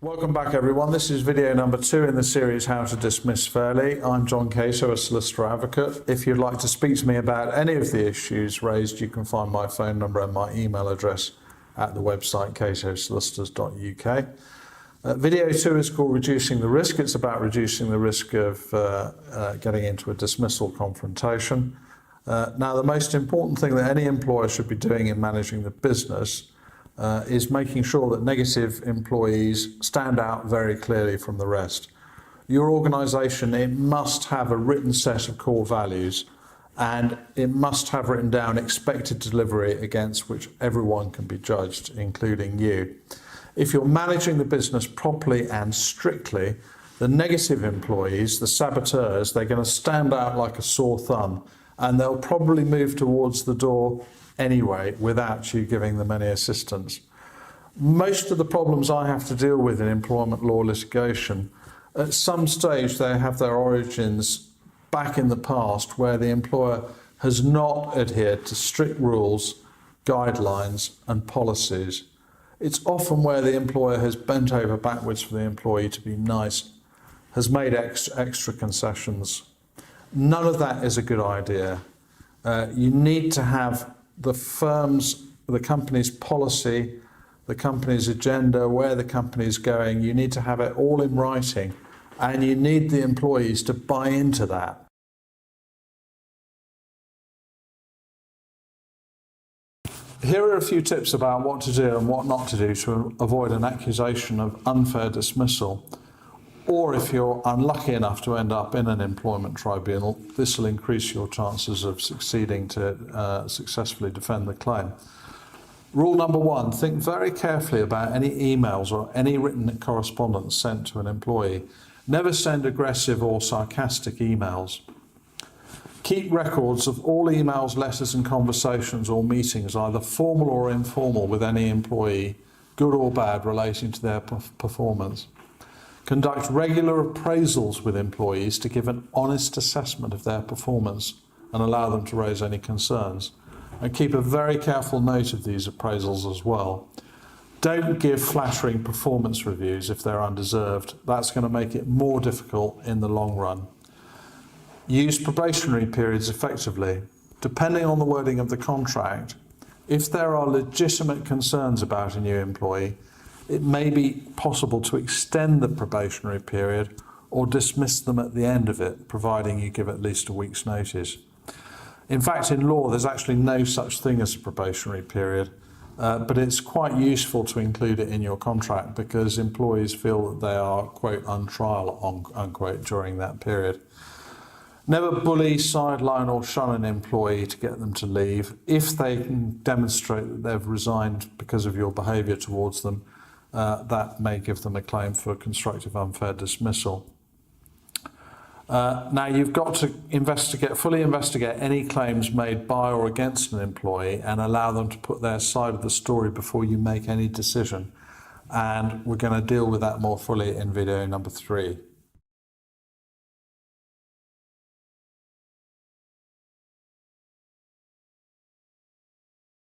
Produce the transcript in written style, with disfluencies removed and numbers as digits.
Welcome back everyone. This is video number 2 in the series How to Dismiss Fairly. I'm John Cato, a solicitor-advocate. If you'd like to speak to me about any of the issues raised, you can find my phone number and my email address at the website catosolicitors.uk. Video 2 is called Reducing the Risk. It's about reducing the risk of getting into a dismissal confrontation. Now, the most important thing that any employer should be doing in managing the business is making sure that negative employees stand out very clearly from the rest. Your organisation, it must have a written set of core values, and it must have written down expected delivery against which everyone can be judged, including you. If you're managing the business properly and strictly, the negative employees, the saboteurs, they're going to stand out like a sore thumb, and they'll probably move towards the door anyway without you giving them any assistance. Most of the problems I have to deal with in employment law litigation, at some stage they have their origins back in the past where the employer has not adhered to strict rules, guidelines and policies. It's often where the employer has bent over backwards for the employee to be nice, has made extra concessions. None of that is a good idea. You need to have the company's policy, the company's agenda, where the company is going. You need to have it all in writing, and you need the employees to buy into that. Here are a few tips about what to do and what not to do to avoid an accusation of unfair dismissal. Or if you're unlucky enough to end up in an employment tribunal, this will increase your chances of succeeding to successfully defend the claim. Rule number 1, think very carefully about any emails or any written correspondence sent to an employee. Never send aggressive or sarcastic emails. Keep records of all emails, letters and conversations or meetings, either formal or informal, with any employee, good or bad, relating to their performance. Conduct regular appraisals with employees to give an honest assessment of their performance and allow them to raise any concerns. And keep a very careful note of these appraisals as well. Don't give flattering performance reviews if they're undeserved. That's going to make it more difficult in the long run. Use probationary periods effectively. Depending on the wording of the contract, if there are legitimate concerns about a new employee, it may be possible to extend the probationary period or dismiss them at the end of it, providing you give at least a week's notice. In fact, in law, there's actually no such thing as a probationary period, but it's quite useful to include it in your contract because employees feel that they are, quote, on trial, unquote, during that period. Never bully, sideline or shun an employee to get them to leave. If they can demonstrate that they've resigned because of your behaviour towards them, that may give them a claim for constructive unfair dismissal. Now, you've got to fully investigate any claims made by or against an employee and allow them to put their side of the story before you make any decision. And we're going to deal with that more fully in video number 3.